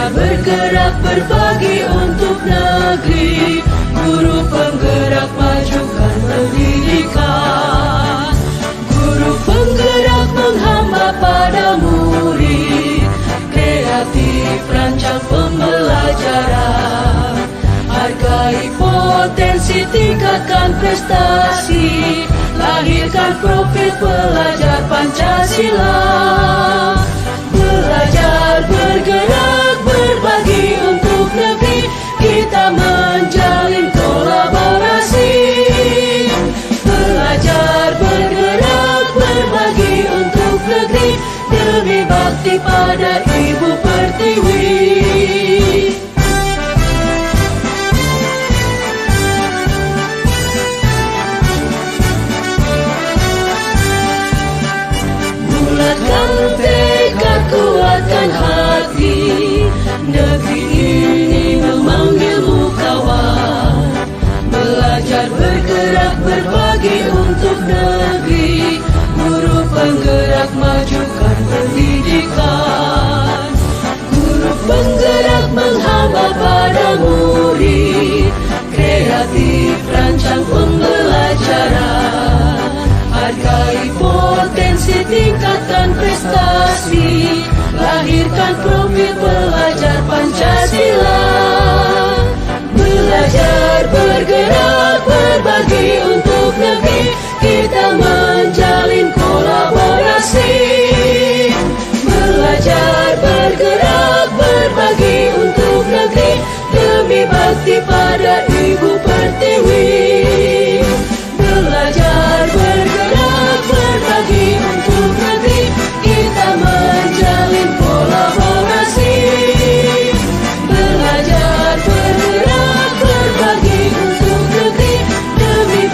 Belajar bergerak berbagi untuk negeri, guru penggerak majukan pendidikan. Guru penggerak menghamba pada murid, kreatif rancang pembelajaran. Hargai potensi, tingkatkan prestasi, lahirkan profil pelajar Pancasila. Belajar bergerak berbagi untuk negeri, kita menjalin kolaborasi. Belajar bergerak berbagi untuk negeri, demi bakti pada Ibu Pertiwi. Bulatkan tekad, kuatkan hati, negeri ini memanggilmu kawan. Belajar bergerak berbagi untuk negeri, guru penggerak majukan pendidikan. Guru penggerak menghamba pada murid, kreatif rancang pembelajaran. Hargai potensi, tingkatkan prestasi, lahirkan profil pelajar Pancasila. Belajar bergerak berbagi untuk negeri, kita menjalin kolaborasi. Belajar bergerak berbagi untuk negeri, demi bakti pada Ibu Pertiwi. Belajar bergerak berbagi untuk negeri, kita menjalin kolaborasi. Belajar bergerak berbagi untuk negeri, demi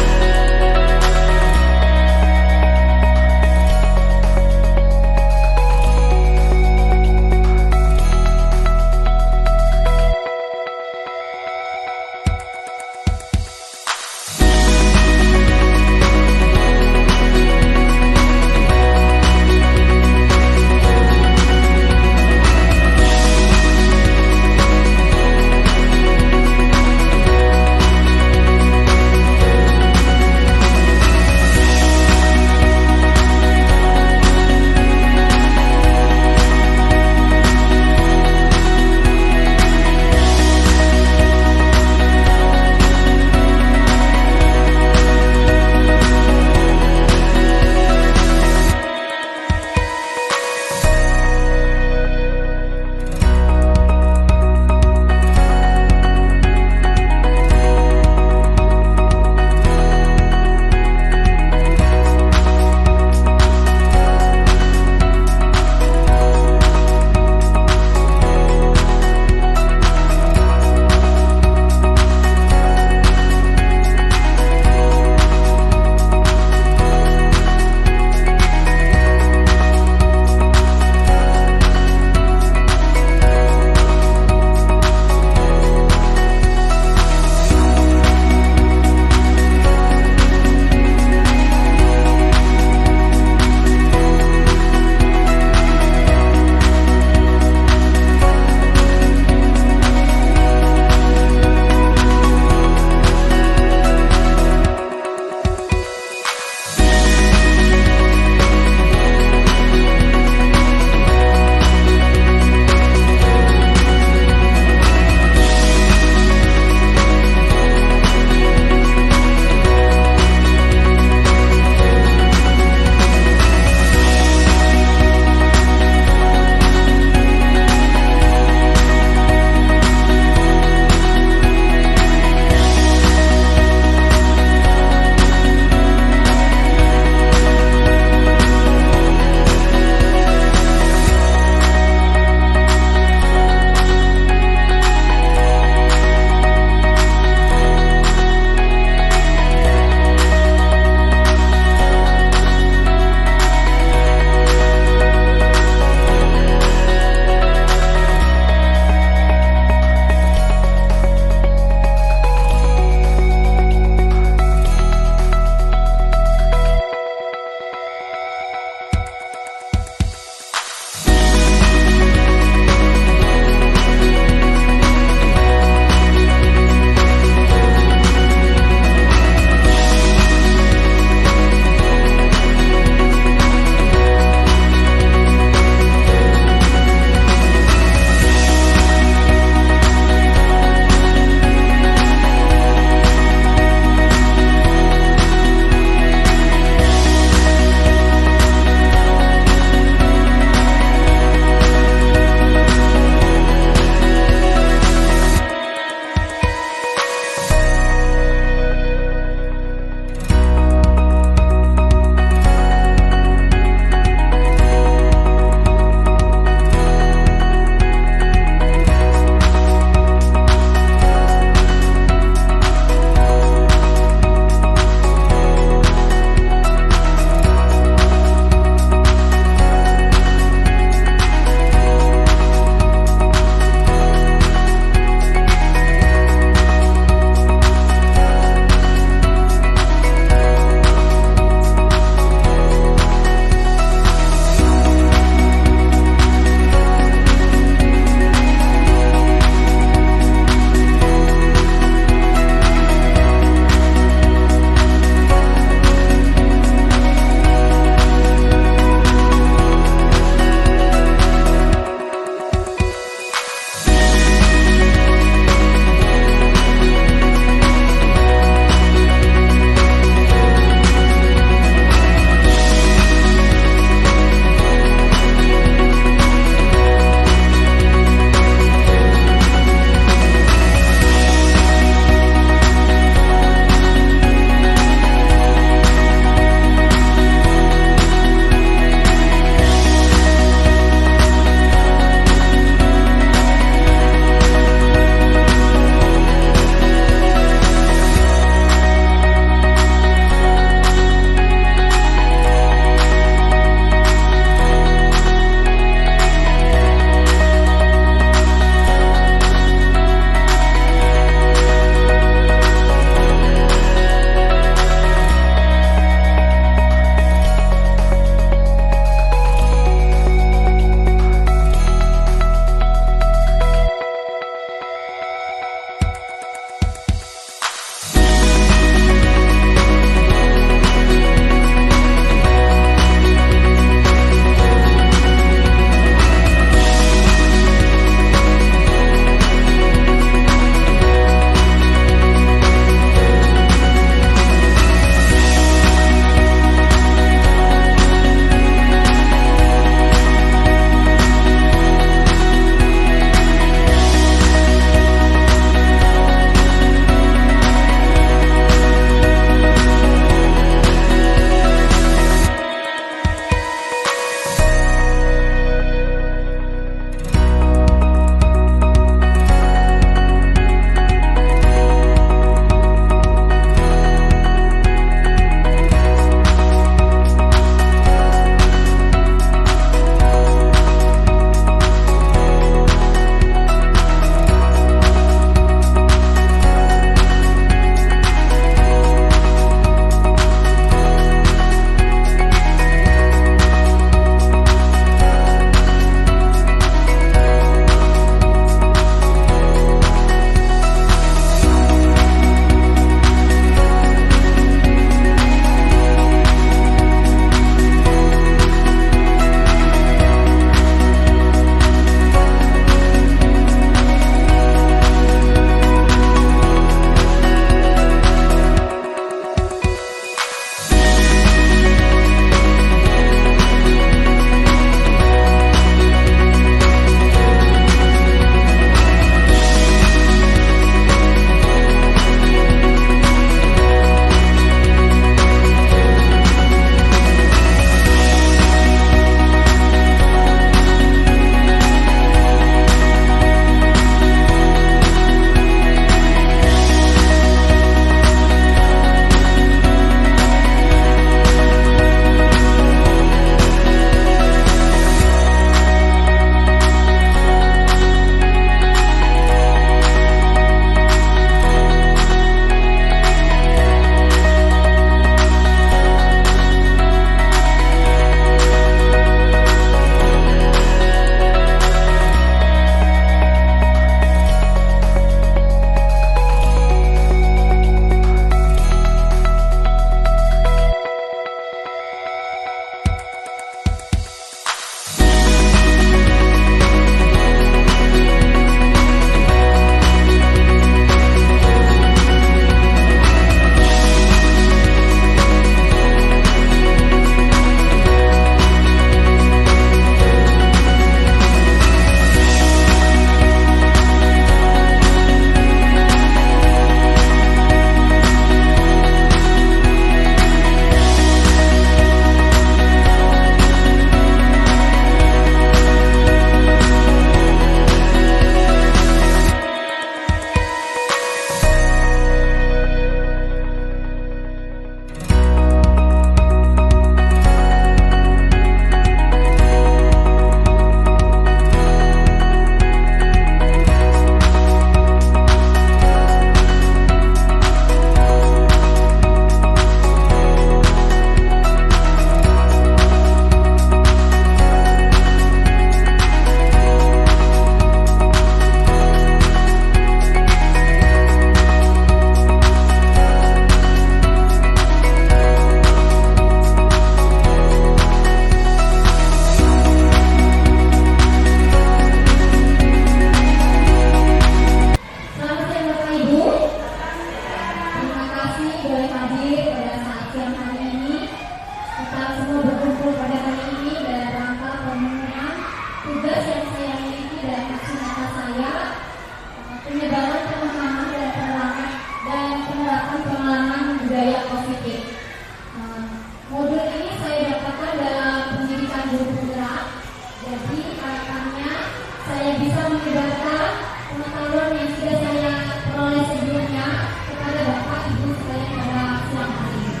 saya bisa menyebarkan pengetahuan yang sudah saya peroleh sebelumnya kepada Bapak Ibu sekalian pada siang hari ini.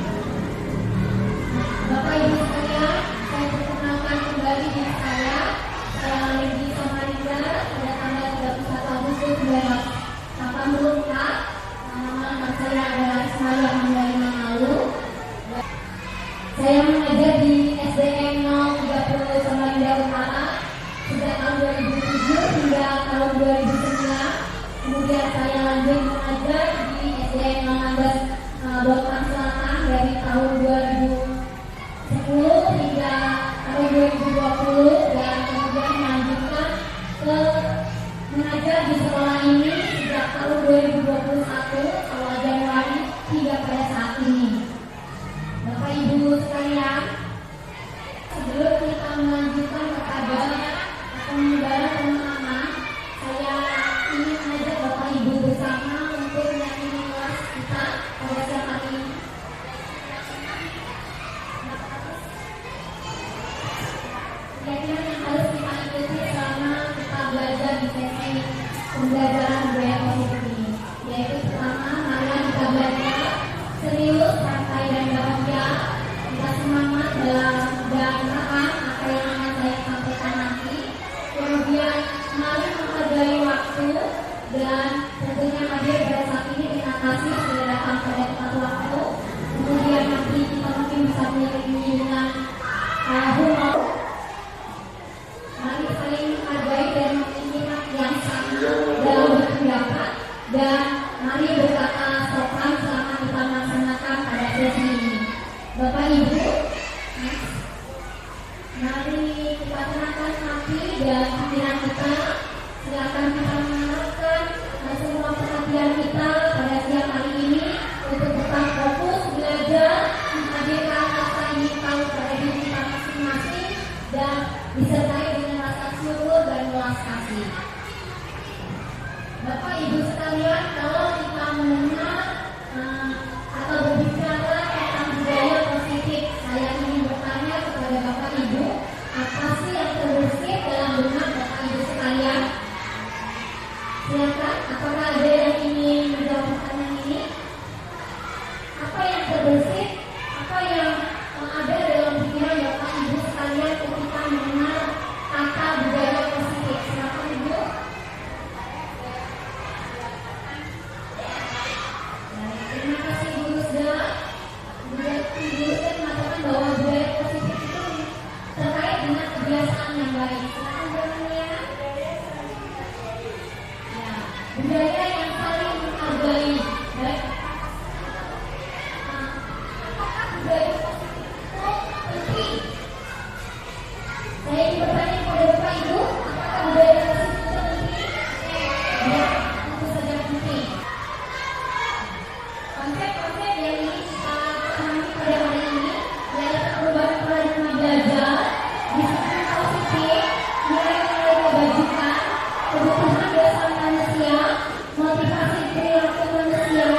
Bapak Ibu sekalian, saya perkenalkan kembali diri saya Lady Samarinda pada tanggal 31 Agustus 1984. Nama saya adalah Ismail Hamdani Mangalu. Saya mengajar di SDN 030 Samarinda Utara sejak tahun 2007 hingga tahun 2009. Kemudian saya lanjut mengajar di SDN 16 Bontang Selatan dari tahun 2010 hingga tahun 2020 dan kemudian melanjutkan ke mengajar di sekolah ini sejak tahun 2021 awal Januari hingga pada saat ini. Bapak Ibu sekalian, sebelum kita melanjutkan kepada penyebaran pemahaman, saya ingin mengajak Bapak Ibu bersama untuk menyanyi kelas kita pada siang hari ini. Kegiatan yang harus kita ikuti selama kita belajar di sesi pembelajaran budaya positif ini, yaitu pertama, mari kita belajar serius, santai dan bahagia. Kita semangat dalam mengerjakan apa yang akan saya sampaikan nanti. Kemudian mari menghargai waktu dan tentunya hadir pada saat ini. Terima kasih sudah datang pada tepat waktu. Kemudian nanti kita mungkin bisa mengiringi dengan humor. Mari saling menghargai dan mengingat yang sama dalam berpendapat dan mari berkata sopan selama kita melaksanakan pada sesi ini. Bapak Ibu, mari kita tenangkan hati dan pikiran kita. Silakan kita mengarahkan semua perhatian kita pada siang hari ini untuk tetap fokus belajar, menghadirkan rasa ingin tahu pada diri kita masing-masing dan disertai dengan rasa syukur dan welas kasih. Bapak Ibu sekalian, kalau kita mendengar atau berbicara tentang budaya positif, saya ingin bertanya kepada Bapak Ibu, apa sih yang terbersih dalam benak Bapak Ibu sekalian? Silakan, apakah ada yang ingin menjawab pertanyaan ini? Apa yang terbersih? Apa yang ada dalam pikiran Bapak Ibu sekalian ketika mendengar kata budaya positif? Silakan Ibu. Terima kasih Bu Rusda. Bu Rusda mengatakan bahwa budaya positif itu terkait dengan kebiasaan yang baik. Silakan bertanya. Ya, budaya yang saling menghargai. Baik. Apakah budaya positif itu penting? Saya ingin bertanya kepada Bapak Ibu, apakah budaya positif itu penting? Ya, tentu saja penting. Konsep-konsep yang ingin kita pahami pada hari ini yaitu perubahan paradigma belajar, disiplin positif, nilai-nilai kebajikan, kebutuhan dasar manusia, motivasi perilaku manusia,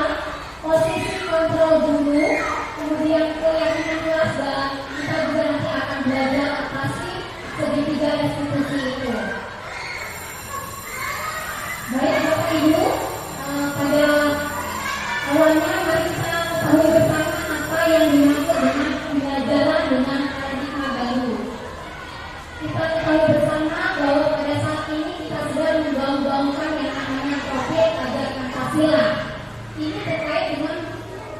posisi kontrol dulu, kemudian keyakinan luas dan kita juga nanti akan belajar atasi segitiga restitusi itu. Baik Bapak Ibu, pada awalnya mari kita ketahui bersama apa yang dimaksud dengan pembelajaran dengan paradigma baru. Kita ketahui bersama bahwa pada saat ini kita sedang menggaung-gaungkan yang namanya profil pelajar Pancasila. Ini terkait dengan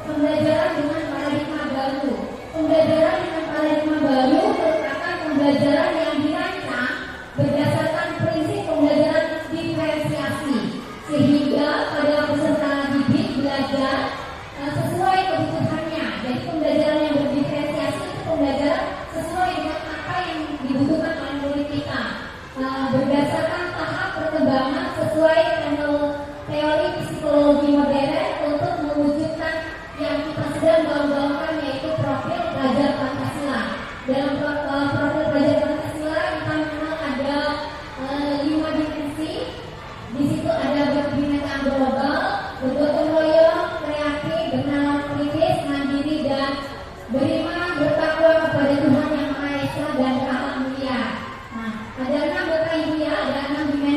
pembelajaran dengan paradigma baru. Pembelajaran dengan paradigma baru merupakan pembelajaran yang dirancang berdasarkan prinsip pembelajaran diferensiasi, sehingga pada peserta didik belajar sesuai kebutuhannya. Jadi pembelajaran yang berdiferensiasi itu pembelajaran sesuai dengan apa yang dibutuhkan oleh murid kita, berdasarkan tahap perkembangan sesuai teori psikologi modern untuk mewujudkan yang kita sedang gaung-gaungkan, yaitu profil pelajar Pancasila. Dalam profil pelajar Pancasila kita memang ada 5 dimensi. Di situ ada kebinekaan global, bergotong royong, kreatif, benar, kritis, mandiri dan beriman, bertakwa kepada Tuhan Yang Maha Esa dan berakhlak mulia. Nah, ada 6 Bapak Ibu ya, ada 6 dimensi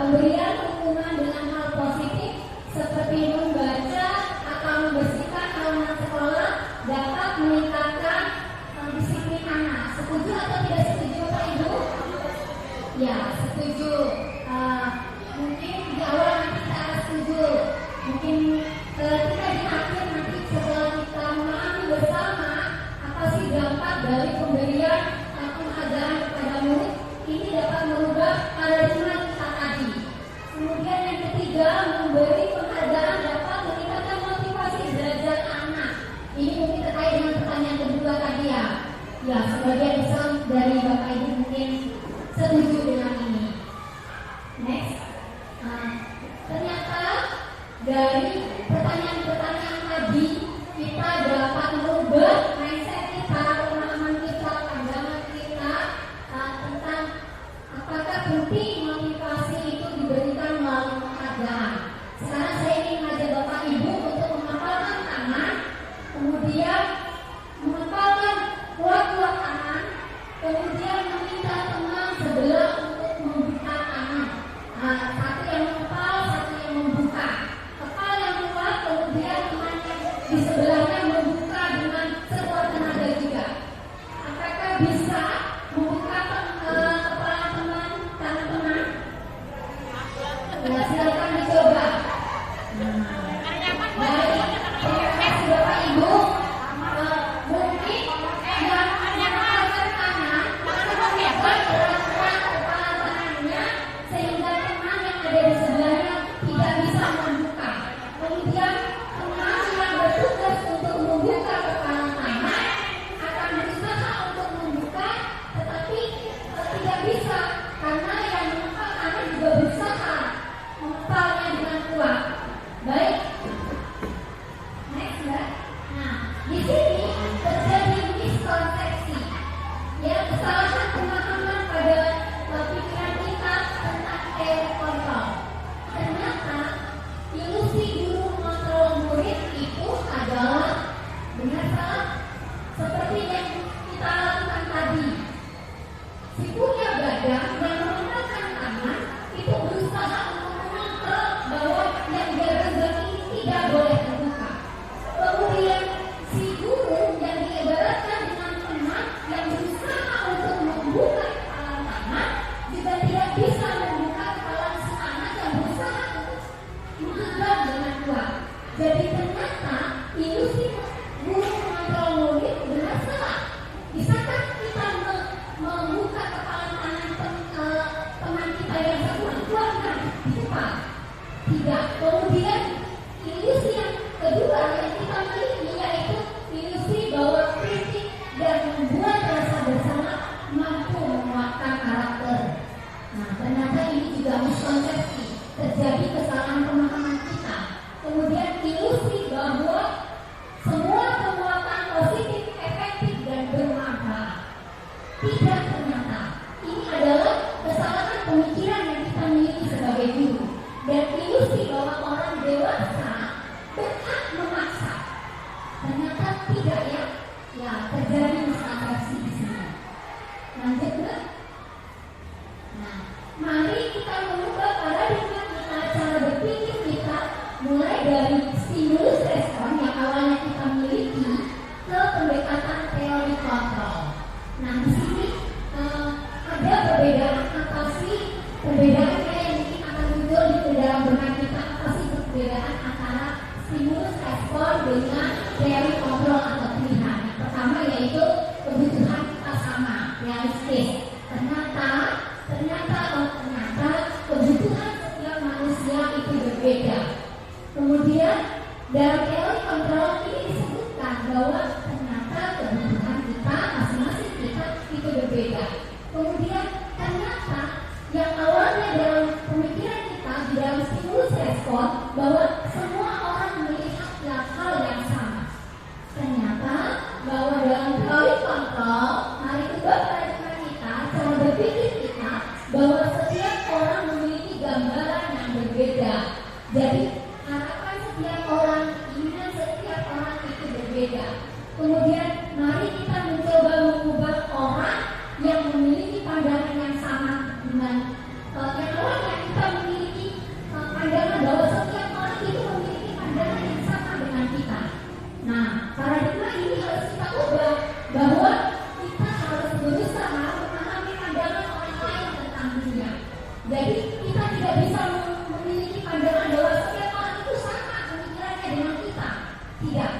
pemberian hukuman dengan hal positif seperti membaca atau membersihkan halaman sekolah dapat meningkatkan disiplin anak. Setuju atau tidak setuju Pak Ibu? Ya, setuju. Mungkin di awal nanti kita akan setuju. Mungkin kita di akhir nanti setelah kita memahami bersama apa sih dampak dari pemberian penghargaan kepada murid, ini dapat merubah paradigma kita tadi. Kemudian yang ketiga, memberi penghargaan dapat meningkatkan motivasi belajar anak. Ini mungkin terkait dengan pertanyaan kedua tadi ya. Ya, sebagian besar dari Bapak Ibu mungkin setuju dengan ini. Next, ternyata dari pertanyaan-pertanyaan tadi kita dapat merubah mindset kita, pemahaman kita, pandangan kita tentang apakah penting motivasi itu diberikan melalui penghargaan. Sekarang saya ingin mengajak Bapak Ibu untuk menghafalkan tangan, kemudian menghafalkan kuat-kuat tangan, kemudian meminta teman sebelah untuk membuka tangan. Satu yang menghafal, satu yang membuka. Kepala yang kuat, kemudian teman yang di sebelahnya membuka dengan sekuat tenaga juga. Apakah bisa membuka kepala teman, tangan teman? Ya, silakan dicoba. Baik, terima kasih Bapak Ibu. Mungkin yang menghafalkan tangan, membuka gerak-gerak kepala tangannya sehingga teman yang ada di sebelahnya tidak bisa membuka. Kemudian teman yang bertugas untuk membuka kepala tangan akan berusaha untuk membuka, tetapi tidak bisa karena yang menghafal tangan juga berusaha menghafalnya dengan kuat. Baik. Next, Mbak. Nah, di sini terjadi miskonsepsi. Ya, kesalahan pemahaman pada pikiran kita tentang teori kontrol. Ternyata ilusi guru mengontrol murid itu adalah benar salah seperti yang kita lakukan tadi. Si punya badan yang menggunakan tangan itu berusaha untuk mengontrol bahwa yang dia genggam ini tidak boleh terbuka. Kemudian si guru yang diibaratkan dengan teman yang berusaha untuk membuka kepala tangan juga tidak bisa membuka kepala si anak yang berusaha untuk menggenggam dengan kuat. Jadi ternyata ilusi guru mengontrol murid benar salah. Bisakah kita membuka kepala tangan teman kita yang sekuat dan cepat? Tidak. Kemudian ilusi yang kedua yang kita miliki yaitu ilusi bahwa kritik dan membuat rasa bersalah mampu menguatkan karakter. Nah, ternyata ini juga miskonsepsi. Terjadi kesalahan pemahaman kita. Kemudian ilusi bahwa semua penguatan positif, efektif dan bermanfaat. Tidak, ternyata ini adalah kesalahan pemikiran yang kita miliki sebagai guru. Dan ilusi bahwa orang dewasa berhak memaksa. Ternyata tidak ya. Ya, terjadi miskonsepsi di sini. Lanjut, Mbak. Nah, mari kita mengubah paradigma kita, cara berpikir kita, mulai dari stimulus respon yang awalnya kita miliki ke pendekatan teori kontrol. Nah, di sini ada perbedaan apa sih? Perbedaannya yang mungkin akan muncul di dalam benak kita, apa sih perbedaan antara stimulus respon dengan teori kontrol atau pilihan? Yang pertama yaitu kebutuhan kita sama, realistis. Ternyata kebutuhan setiap manusia itu berbeda. Kemudian dalam teori kontrol ini disebutkan bahwa ternyata kebutuhan kita masing-masing kita itu berbeda. Kemudian ternyata yang awalnya dalam pemikiran kita di dalam stimulus respon bahwa semua orang melihat hal yang sama. Ternyata bahwa dalam teori kontrol, mari ubah paradigma kita, cara berpikir kita, bahwa setiap orang memiliki gambaran yang berbeda. Jadi harapan setiap orang, keinginan setiap orang itu berbeda. Kemudian mari kita mencoba mengubah orang yang memiliki pandangan yang sama dengan yang awalnya kita memiliki tidak bisa memiliki pandangan bahwa setiap orang itu sama pemikirannya dengan kita. Tidak.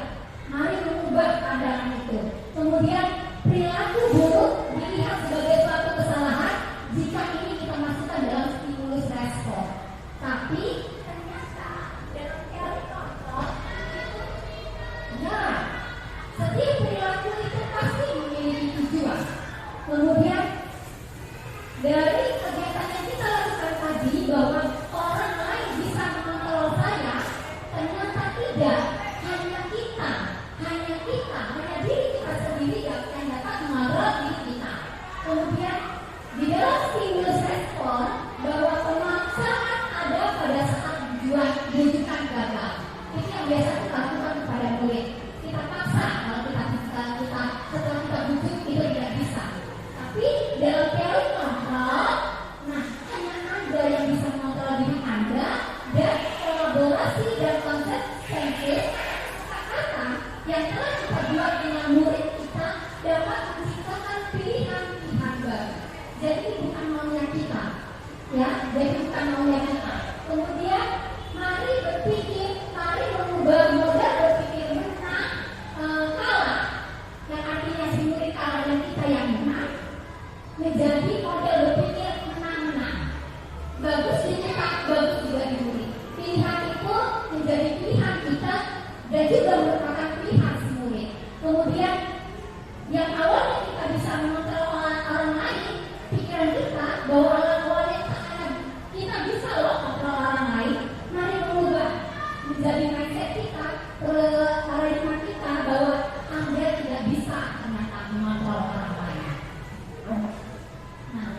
Mari mengubah pandangan itu. Kemudian perilaku buruk dilihat sebagai suatu kesalahan jika ini kita masukkan dalam stimulus respon. Tapi ternyata dalam teori kontrol itu ya, setiap perilaku itu pasti memiliki tujuan. Kemudian dari kegiatan yang kita lakukan tadi bahwa orang lain bisa mengontrol saya, ternyata tidak. Hanya diri kita sendiri yang dapat mengontrol diri kita. Kemudian di dalam stimulus respon bahwa pemaksaan ada pada saat rujukan gagal. Itu yang biasa kita lakukan kepada murid. Kita paksa kalau kita setelah kita bujuk itu tidak bisa. Tapi dalam teori kontrol, nah hanya Anda yang bisa mengontrol diri Anda dan kolaborasi dan konsep sensitif kata yang telah kita buat dengan murid kita dapat menciptakan pilihan-pilihan baru. Jadi bukan maunya kita, ya. Jadi bukan maunya kita. Kemudian mari berpikir, mari mengubah modal berpikir menang kalah, yang artinya si murid kalah dan kita yang menang, menjadi model berpikir menang-menang. Bagus di kita, bagus juga di murid. Pilihan itu menjadi pilihan kita dan juga merupakan pilihan si murid. Kemudian yang awalnya kita bisa mengontrol orang lain, pikiran kita bahwa awalnya kita bisa loh kontrol orang lain. Mari mengubah menjadi mindset kita, paradigma kita bahwa Anda tidak bisa ternyata mengontrol orang lain. Nah,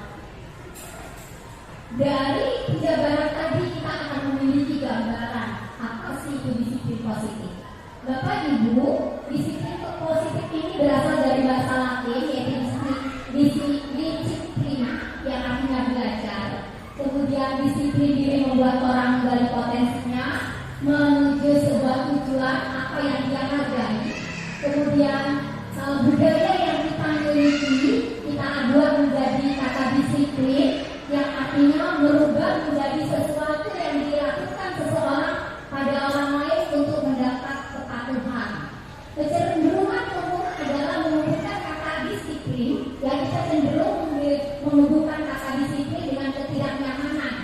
dari penjabaran tadi kita akan memiliki gambaran apa sih itu disiplin positif. Bapak Ibu, disiplin positif ini berasal dari bahasa Latin yaitu disiplin yang artinya belajar. Kemudian disiplin diri membuat orang menggali potensinya menuju sebuah tujuan apa yang dia hargai. Kemudian budaya yang kita miliki kita buat menjadi kata disiplin yang artinya merubah menjadi sesuatu yang dilakukan seseorang pada orang lain untuk mendapat kepatuhan. Kecenderungan umum adalah menghubungkan kata disiplin yang kita cenderung menghubungkan kata disiplin dengan ketidaknyamanan,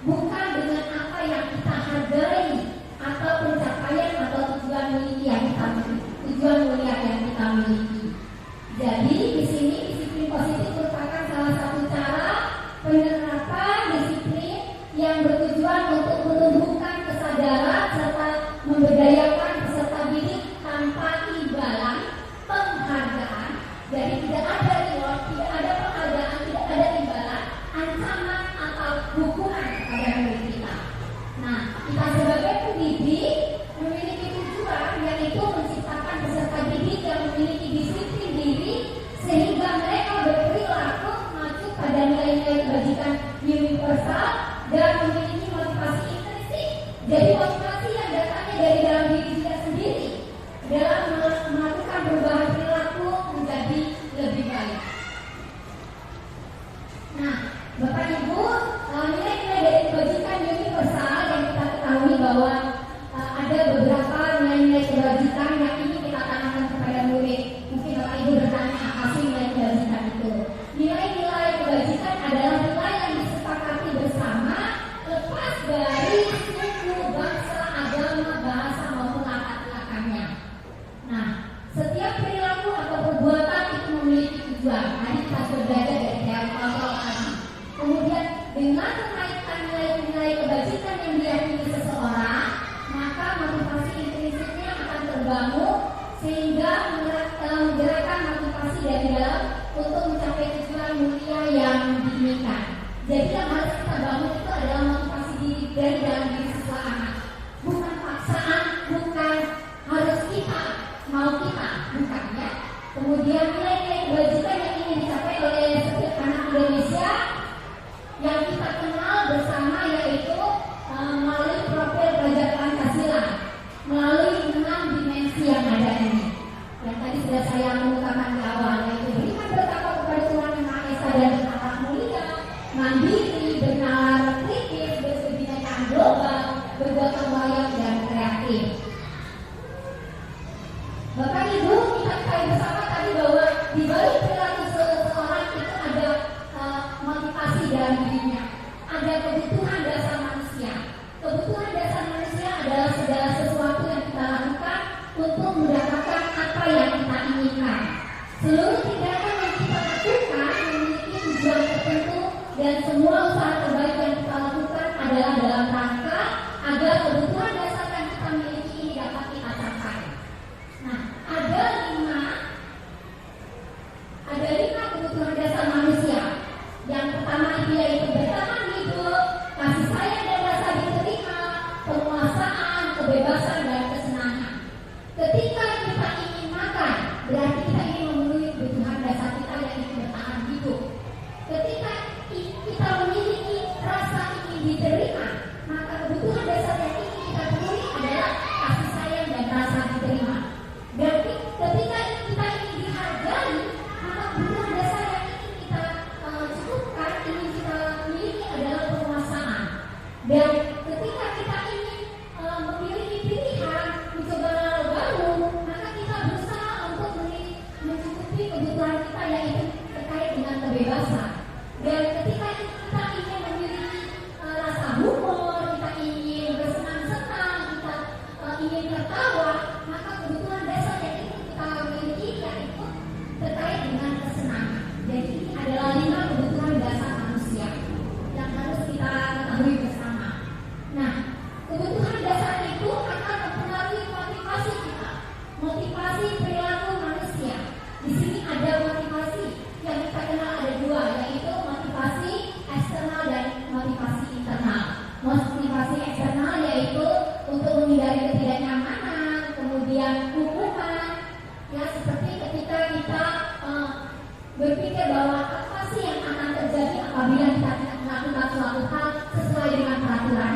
bukan dengan apa yang kita hargai atau pencapaian atau tujuan mulia yang kita miliki. Jadi di sini disiplin positif merupakan salah satu cara penerapan disiplin yang bertujuan untuk menumbuhkan kesadaran serta memberdayakan peserta didik tanpa imbalan penghargaan. Jadi tidak ada reward, tidak ada penghargaan, tidak ada imbalan, ancaman atau hukuman kepada murid kita. Nah, kita sebagai pendidik memiliki tujuan yaitu menciptakan peserta didik yang memiliki disiplin diri sehingga mereka berperilaku mengacu pada nilai-nilai kebajikan universal dan memiliki motivasi intrinsik. Jadi motivasi yang datangnya dari dalam diri kita sendiri dalam melakukan perubahan perilaku menjadi lebih baik. Nah, Bapak Ibu, nilai-nilai dari kebajikan universal yang kita ketahui bahwa ada beberapa nilai-nilai kebajikan yang ingin kita tanamkan kepada murid. Mungkin Bapak Ibu bertanya apa sih nilai kebajikan itu? Nilai-nilai kebajikan adalah nilai yang disepakati bersama lepas dari suku, bangsa, agama, bahasa adalah dalam rangka agar kebutuhan dasar yang kita miliki ini dapat kita capai. Nah, ada lima kebutuhan dasar manusia. Yang pertama itu yaitu bertahan hidup, kasih sayang dan rasa diterima, penguasaan, kebebasan dan kesenangan. Ketika kita ingin makan, berarti kita ingin memenuhi kebutuhan dasar kita yaitu bertahan hidup. Ketika kita memiliki rasa ingin diterima, maka kebutuhan dasar yang ingin kita penuhi adalah kasih sayang dan rasa diterima. Dan ketika kita ingin dihargai, maka kebutuhan dasar yang ingin kita cukupkan, ingin kita miliki adalah penguasaan. Dan ketika kita ingin memiliki pilihan mencoba hal baru, maka kita berusaha untuk mencukupi kebutuhan kita yaitu terkait dengan kebebasan. Dan ketika kita ingin memiliki rasa humor, kita ingin bersenang-senang, kita ingin tertawa, maka kebutuhan dasar yang ingin kita miliki yaitu terkait dengan kesenangan. Jadi ini adalah 5 kebutuhan dasar manusia yang harus kita ketahui bersama. Nah, kebutuhan dasar itu akan mempengaruhi motivasi kita, motivasi perilaku manusia. Di sini ada motivasi yang kita kenal ada 2, yaitu motivasi eksternal dan motivasi internal. Motivasi eksternal yaitu untuk menghindari ketidaknyamanan, kemudian hukuman, ya seperti ketika kita berpikir bahwa apa sih yang akan terjadi apabila kita tidak melakukan suatu hal sesuai dengan peraturan.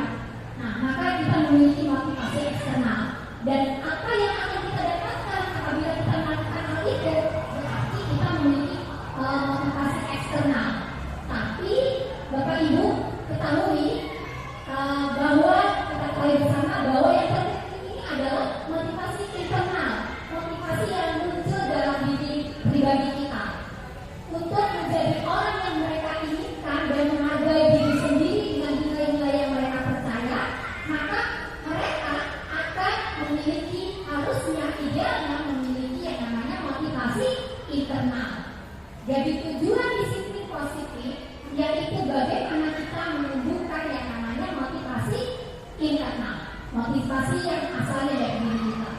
Nah, maka kita memiliki motivasi eksternal. Dan apa yang akan kita dapatkan apabila kita melakukan hal itu? Berarti kita memiliki motivasi eksternal. Tapi Bapak Ibu ketahui bahwa kita ketahui bersama bahwa yang terpenting ini adalah motivasi internal, motivasi yang muncul dalam diri pribadi kita untuk menjadi orang yang mereka inginkan dan menghargai diri sendiri dengan nilai-nilai yang mereka percaya. Maka mereka akan memiliki, harusnya idealnya memiliki yang namanya motivasi internal. Jadi tujuan disiplin positif yaitu bagaimana kita menumbuhkan yang namanya motivasi internal, motivasi yang asalnya dari diri kita.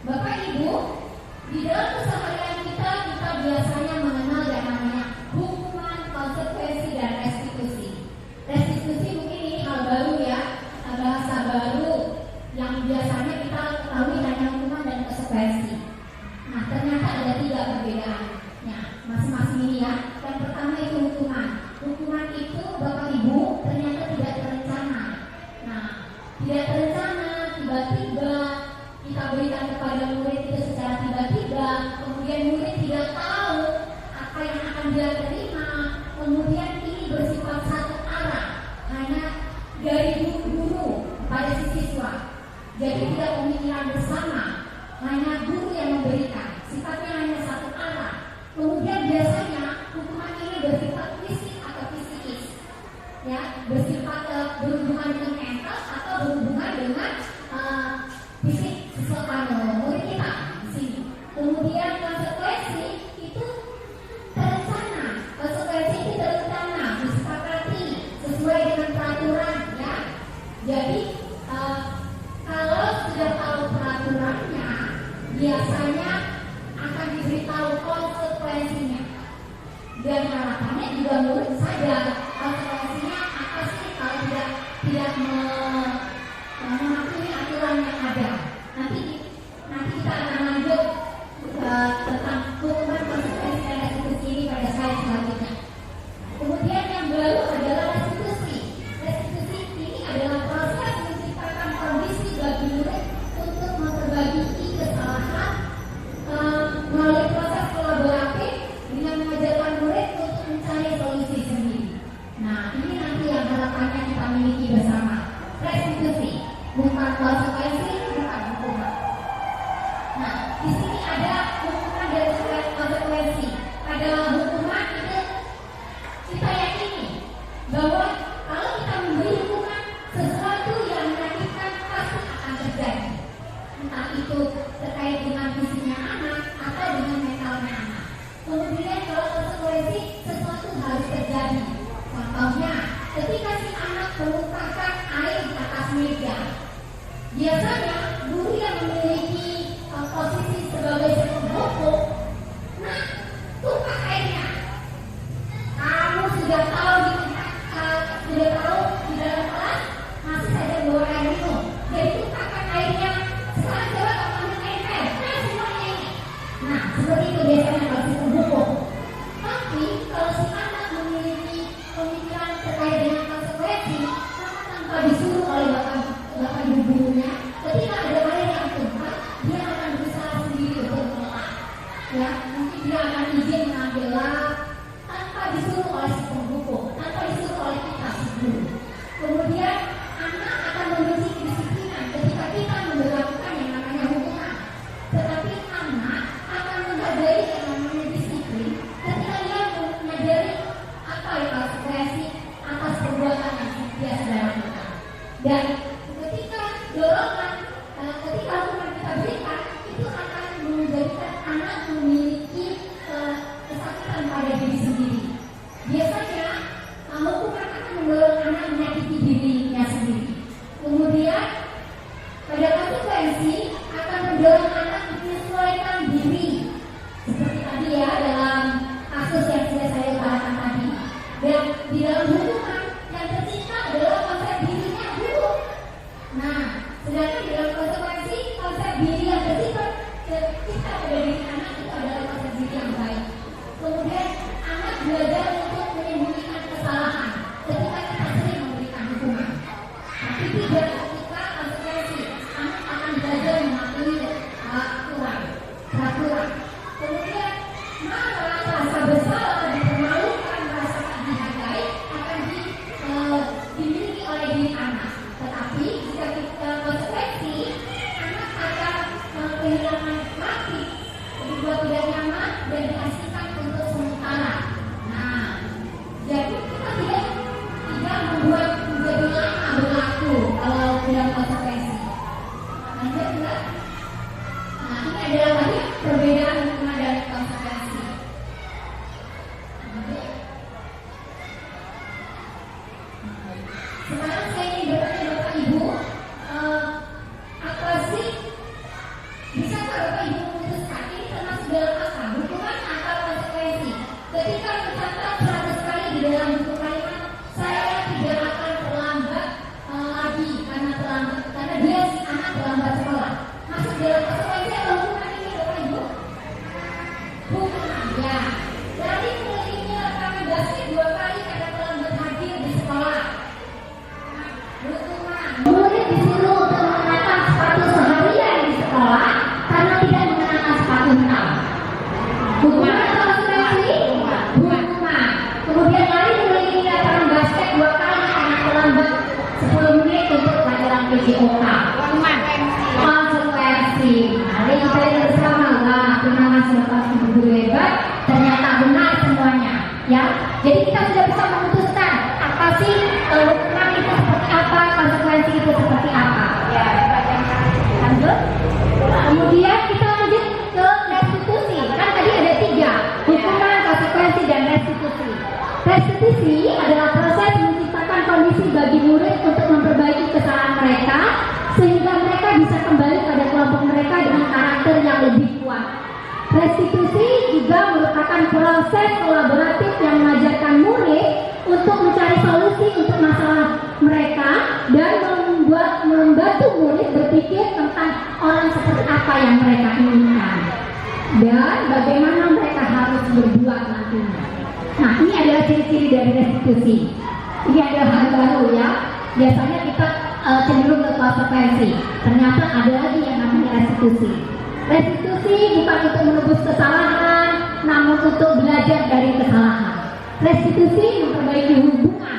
Bapak Ibu, di dalam keseharian kita biasanya mengenal yang namanya hukuman, konsekuensi dan restitusi. Restitusi mungkin ini hal baru ya, bahasa baru yang biasanya kita ketahui hanya hukuman dan konsekuensi. Nah, ternyata ada 3 perbedaannya masing-masing ini ya. Yang pertama itu hukuman. Hukuman itu Bapak Ibu ternyata tidak terencana. Nah, tidak terencana, tiba-tiba kita berikan kepada murid itu secara tiba-tiba, kemudian murid tidak tahu apa yang akan dia terima, kemudian ini bersifat satu arah, hanya dari guru pada si siswa. Jadi tidak pemikiran bersama, hanya guru yang memberikan, sifatnya hanya satu arah. Kemudian biasanya hukuman ini bersifat fisik atau psikis, ya, bersifat berhubungan dengan mental atau berhubungan dengan fisik seseorang murid kita di sini. Kemudian konsekuensi itu terencana, konsekuensi itu terencana, disepakati sesuai dengan peraturan, ya. Jadi kalau sudah tahu peraturannya, biasanya akan diberitahu konsekuensinya. Dan harapannya juga murid sadar konsekuensinya apa sih kalau tidak mematuhi aturan yang ada. Nanti kita akan lanjut tentang hukuman, konsekuensi dan restitusi ini pada slide selanjutnya. Kemudian yang baru adalah restitusi. Restitusi ini adalah proses menciptakan kondisi bagi murid untuk memperbaiki kesalahan melalui proses kolaboratif dengan mengajarkan murid untuk mencari solusi sendiri. Nah, ini nanti yang harapannya kita miliki bersama. Restitusi, bukan konsekuensi, bukan Sekarang saya ingin bertanya Bapak Ibu, apa sih bisa Bapak Ibu memutuskan ini termasuk dalam apa? Hukuman atau konsekuensi? Ketika mencatat 100 kali di dalam buku kalimat, saya tidak akan terlambat lagi karena dia si anak terlambat sekolah. Masuk dalam konsekuensi atau hukuman ini Bapak Ibu? Hukuman ya. Dari mulainya lapangan basket 2 kali karena terlambat hadir di sekolah. Hukuman. Murid disuruh untuk mengenakan sepatu seharian di sekolah karena tidak mengenakan sepatu hitam. Hukuman atau konsekuensi? Hukuman. Kemudian lari mengelilingi lapangan basket 2 kali karena terlambat 10 menit untuk pelajaran PJOK. Konsekuensi. Mari kita lihat bersama. Wah, terima kasih Bapak Ibu guru hebat. Ternyata benar semuanya. Ya, jadi kita sudah bisa memutuskan apa sih hukuman itu seperti apa, konsekuensi itu seperti apa. Ya, lanjut. Kemudian kita lanjut ke restitusi. Kan tadi ada 3, hukuman, konsekuensi, dan restitusi. Restitusi adalah proses menciptakan kondisi bagi murid untuk memperbaiki kesalahan mereka sehingga mereka bisa kembali pada kelompok mereka dengan karakter yang lebih kuat. Restitusi juga merupakan proses kolaboratif yang mengajarkan murid untuk mencari solusi untuk masalah mereka dan membantu murid berpikir tentang orang seperti apa yang mereka inginkan dan bagaimana mereka harus berbuat nantinya. Nah, ini adalah ciri-ciri dari restitusi. Ini adalah hal baru ya. Biasanya kita cenderung ke konsekuensi. Ternyata ada lagi yang namanya restitusi. Restitusi bukan untuk menebus kesalahan, namun untuk belajar dari kesalahan. Restitusi memperbaiki hubungan,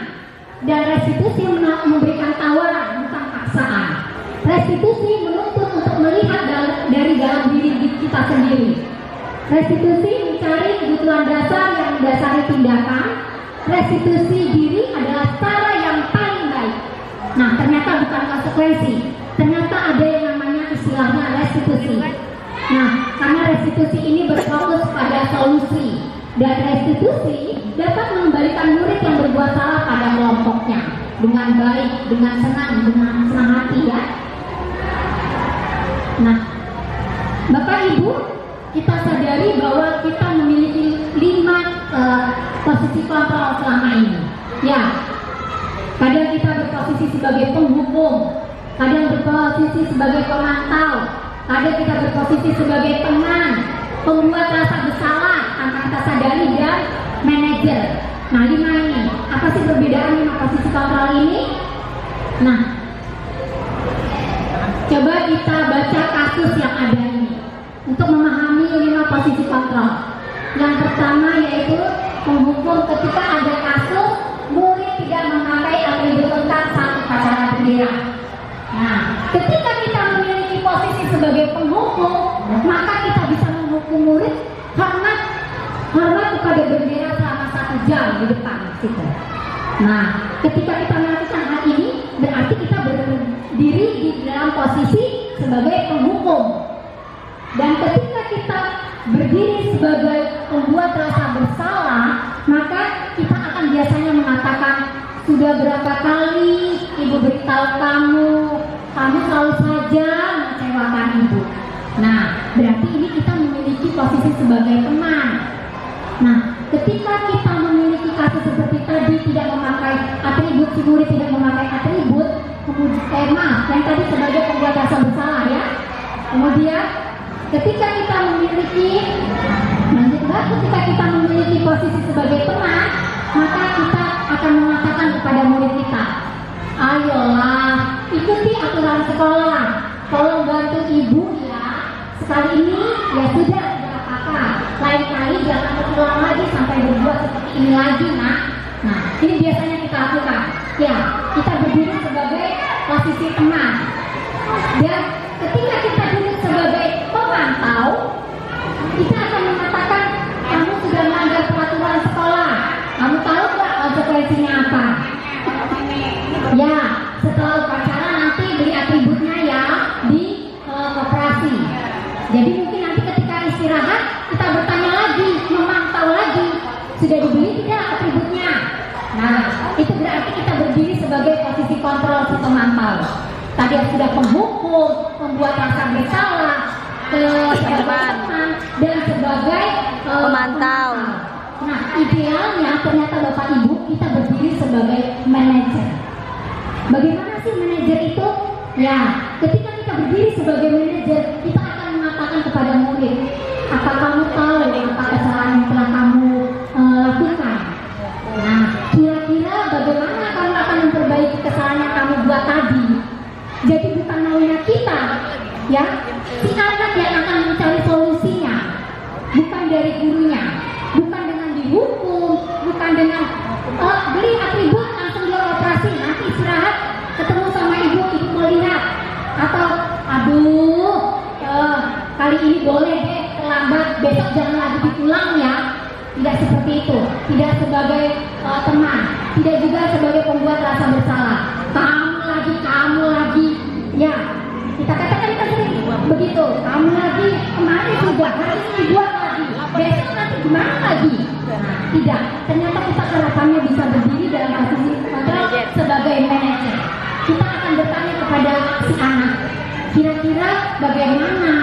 dan restitusi memberikan tawaran, bukan paksaan. Restitusi menuntut untuk melihat dari dalam diri kita sendiri. Restitusi mencari kebutuhan dasar yang mendasari tindakan. Restitusi diri adalah cara yang paling baik. Nah, ternyata bukan konsekuensi. Ternyata ada yang namanya istilahnya restitusi. Nah, karena restitusi ini berfokus pada solusi, dan restitusi dapat mengembalikan murid yang berbuat salah pada kelompoknya dengan baik, dengan senang hati ya. Nah, Bapak Ibu, kita sadari bahwa kita memiliki 5 posisi kontrol selama ini. Ya, kadang kita berposisi sebagai penghukum, kadang berposisi sebagai pemantau, kadang kita berposisi sebagai teman, pembuat rasa bersalah tanpa kita sadari, dan manajer. Nah, 5 ini, apa sih perbedaan 5 posisi kontrol ini? Nah, coba kita baca kasus yang ada ini untuk memahami 5 posisi kontrol. Yang pertama yaitu penghukum ketika ada kasus murid tidak memakai atribut lengkap saat upacara bendera. Nah, ketika kita memiliki posisi sebagai penghukum, maka kita bisa menghukum murid karena kepada bendera selama 1 jam di depan situ. Nah, ketika kita melakukan hal ini, berarti kita berdiri di dalam posisi sebagai penghukum. Dan ketika kita berdiri sebagai pembuat rasa bersalah, maka kita akan biasanya mengatakan, sudah berapa kali ibu beritahu kamu selalu saja mengecewakan ibu. Nah, berarti ini kita memiliki posisi sebagai teman. Nah, ketika kita memiliki kasus seperti tadi, tidak memakai atribut, si murid tidak memakai atribut, kemudian yang tadi sebagai pembuat rasa bersalah ya. Kemudian ketika kita memiliki posisi sebagai teman, maka kita akan mengatakan kepada murid kita, ayolah ikuti aturan sekolah, tolong bantu ibu ya, sekali ini ya sudah, tidak apa-apa, lain kali jangan terulang lagi sampai berbuat seperti ini lagi nak. Nah, ini biasanya kita lakukan ya, kita berdiri sebagai posisi teman. Dan ketika kita duduk sebagai pemantau, kita akan mengatakan, kamu sudah melanggar peraturan sekolah, kamu tahu nggak konsekuensinya apa? Ya, setelah upacara nanti beli atributnya ya di koperasi. Jadi mungkin nanti ketika istirahat kita bertanya lagi, memantau lagi, sudah dibeli tidak hal. Tadi sudah penghukum, membuat rasa bersalah, teman dan sebagai pemantau. Nah, idealnya ternyata Bapak Ibu kita berdiri sebagai manajer. Bagaimana sih manajer itu? Ya, ketika kita berdiri sebagai manajer, kita akan mengatakan kepada murid, apa kamu tahu apa kesalahan yang telah kamu lakukan? Nah, kira-kira bagaimana kamu akan memperbaiki kesalahan yang kamu buat tadi? Jadi bukan maunya kita, ya, si anak yang akan mencari solusinya, bukan dari gurunya, bukan dengan dihukum, bukan dengan beli atribut langsung dia operasi, nanti istirahat, ketemu sama ibu mau lihat, atau aduh kali ini boleh deh terlambat, besok jangan lagi diulang ya. Tidak seperti itu, tidak sebagai teman, tidak juga sebagai pembuat rasa bersalah. Kamu lagi, ya kita katakan sering begitu. Kamu lagi, kemarin sudah, hari ini dibuat lagi, besok nanti gimana lagi? Nah, tidak. Ternyata kita harapannya bisa berdiri dalam posisi kontrol sebagai manajer. Kita akan bertanya kepada si anak, kira-kira bagaimana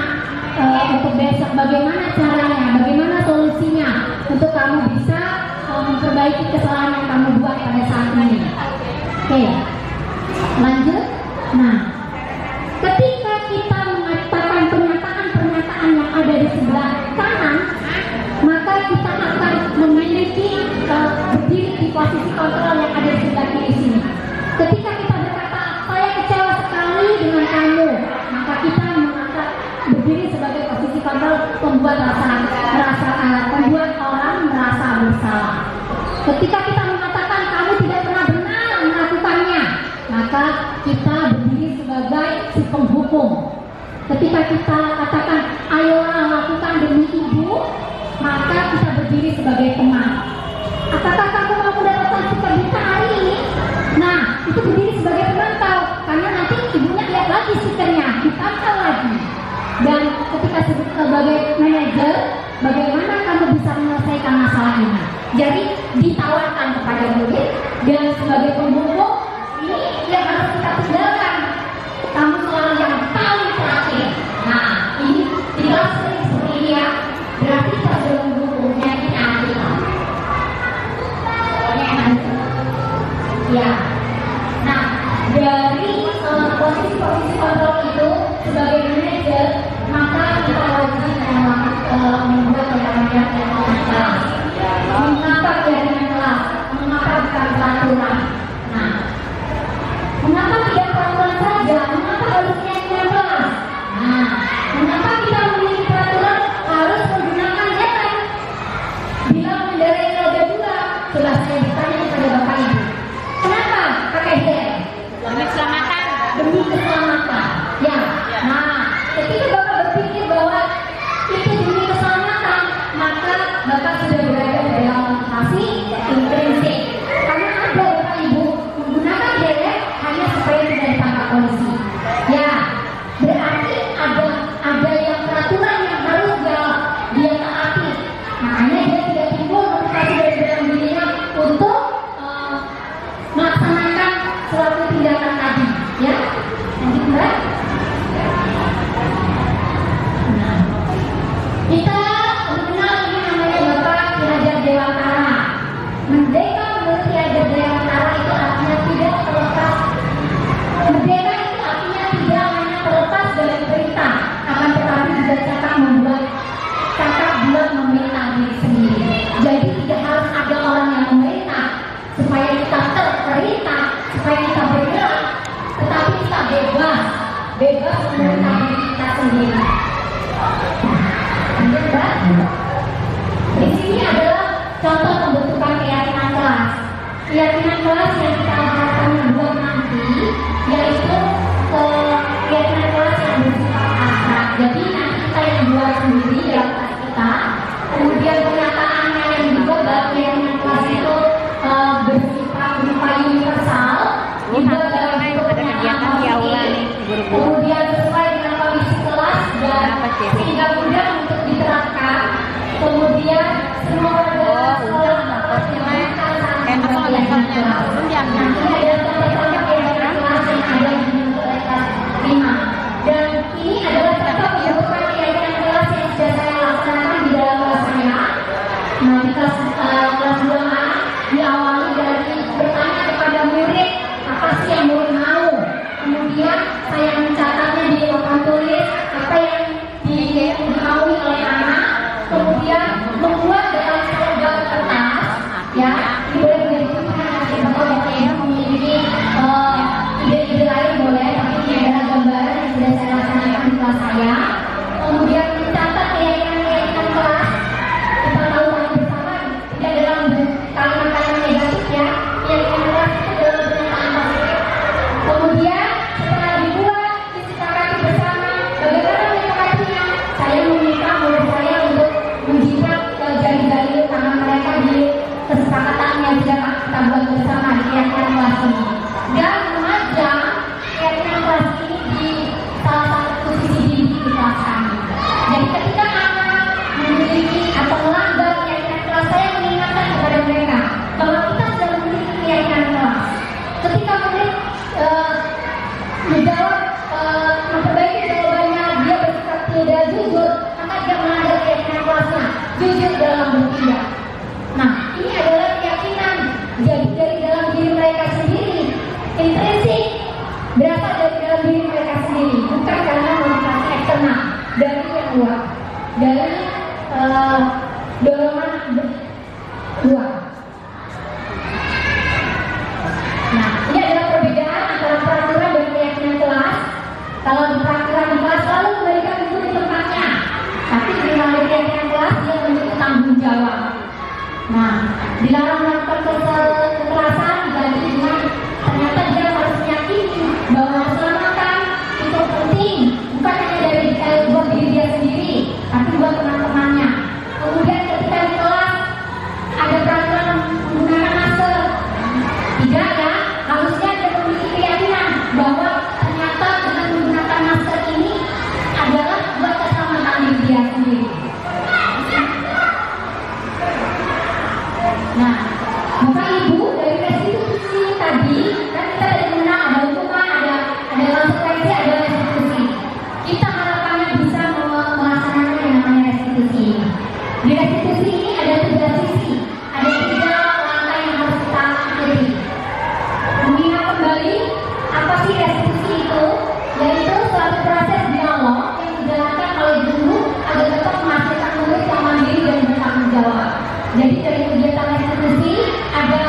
untuk besok, bagaimana caranya, bagaimana solusinya untuk kamu bisa memperbaiki kesalahan yang kamu buat pada saat ini. Oke, lanjut. Nah, ketika kita mengatakan pernyataan-pernyataan yang ada di sebelah kanan, maka kita akan memiliki berdiri di posisi kontrol yang ada di sebelah kiri sini. Ketika kita berkata, saya kecewa sekali dengan kamu, maka kita berdiri sebagai posisi kontrol membuat orang merasa bersalah. Ketika kita mengatakan kamu tidak pernah benar melakukannya, maka kita berdiri sebagai si penghukum. Ketika kita katakan ayolah lakukan demi ibu, maka kita berdiri sebagai teman. Apakah kamu mau mendapatkan stiker hari ini? Nah, itu berdiri sebagai pemantau, karena nanti ibunya lihat lagi stikernya, dipantau lagi. Dan ketika sebagai manajer, bagaimana kamu bisa menyelesaikan masalah ini? Jadi ditawarkan kepada murid, dan sebagai penghukum ini yang harus kita tinggalkan. Kamu selalu yang paling terakhir. Nah, ini tidak sering seperti ini ya. Berarti kita sudah menghukumnya di akhir. Ya. Nah, dari posisi-posisi kontrol itu sebagai manajer, maka kita wajib membuat jaringan kelas, mengapa jaringan kelas, mengapa bukan peraturan. Nah, mengapa tidak peraturan saja? Mengapa harus jaringan kelas? Nah, mengapa kita memiliki peraturan harus menggunakan helm? Bila mengendarai roda dua, sudah saya bertanya kepada Bapak Ibu, kenapa pakai helm? Demi keselamatan. Demi keselamatan. Ya. Nah, ketika Bapak berpikir bahwa itu demi keselamatan, maka Bapak sudah berada dalam motivasi intrinsik. Karena ada Bapak Ibu menggunakan helm hanya supaya tidak ditangkap polisi. Ya, berarti ada yang peraturan yang harus dia taati. Makanya dia tidak timbul motivasi dari dalam dirinya untuk melaksanakan suatu tindakan tadi. Ya, lanjut Mbak. Nah, kita mengenal ini namanya Bapak Ki Hajar Dewantara. Merdeka menurut Ki Hajar Dewantara itu artinya tidak terlepas. Merdeka itu artinya tidak hanya terlepas dari perintah, akan tetapi juga cakap buat memerintah diri sendiri. Jadi tidak harus ada orang yang memerintah supaya kita terperintah, supaya kita bergerak, tetapi kita bebas memerintah diri kita sendiri. Lanjut Mbak. Di sini adalah contoh pembentukan keyakinan kelas. Keyakinan kelas yang kita akan membuat nanti, yaitu keyakinan kelas yang bersifat abstrak. Jadi nanti kita yang buat sendiri dalam kelas kita. Kemudian pernyataannya yang dibuat dalam keyakinan kelas itu bersifat berupa universal. Dibuat dalam bentuk pernyataan politik. Kemudian sesuai dengan kondisi kelas dan sehingga mudah untuk diterapkan. Kemudian semua warga sekolah dapat melakukan saat kelas. Nanti ada contoh-contoh kelas yang ada di sih yang murid mau. Kemudian saya mencatatnya di papan tulis apa yang dimaui oleh anak. Kemudian membuat dalam seragam kertas, ya, boleh menjadikan nanti bapak ibu memiliki ide-ide lain boleh, tapi ini adalah gambaran yang sudah saya laksanakan di kelas saya. Kemudian mencatat keyakinan kelas. Kita tahu bersama tidak dalam kalimat-kalimat negatif ya, keyakinan kelas itu dalam pernyataan positif. Kemudian setelah dibuat disepakati bersama bagaimana menyepakatinya, saya meminta murid saya untuk menjilat jari-jari tangan mereka di kesepakatan yang sudah kita buat bersama di keyakinan kelas ini, dan memajang keyakinan kelas ini di salah satu sisi di kelas kami. Jadi ketika anak memiliki atau melanggar keyakinan kelas, saya mengingatkan kepada mereka bahwa kita sudah memiliki keyakinan kelas. Ketika murid menjawab, memperbaiki jawabannya, dia bersikap tidak jujur, maka dia melanggar keyakinan kelasnya, jujur dalam bertindak. Nah, ini adalah keyakinan jadi dari dalam diri mereka sendiri, intrinsik, berasal dari dalam diri mereka sendiri, bukan karena motivasi eksternal dari yang luar, dari dorongan luar. Nah, ini adalah perbedaan antara peraturan dan keyakinan kelas. Kalau di peraturan di kelas selalu memberikan itu di tempatnya, tapi di dalam keyakinan kelas dia memiliki tanggung jawab. Nah, dilarang melakukan kekerasan diganti dengan ternyata dia harus meyakini bahwa keselamatan itu penting, bukan hanya dari buat diri dia sendiri, tapi buat teman-temannya. Kemudian ketika di kelas ada peraturan menggunakan masker, tidak ya, harusnya dia memiliki keyakinan bahwa ternyata dengan menggunakan masker ini adalah buat keselamatan diri dia sendiri. Nah, Bapak Ibu dari restitusi tadi kan kita tadi mengenal ada hukuman, ada konsekuensi, ada restitusi. Kita harapannya bisa melaksanakan yang namanya restitusi. Di restitusi ini ada 3 sisi, ada 3 langkah yang harus kita ikuti. Mengingat kembali apa sih restitusi itu, yaitu suatu proses dialog yang dijalankan oleh guru agar dapat menghasilkan murid yang mandiri dan bertanggung jawab. Jadi dari kegiatan restitusi ada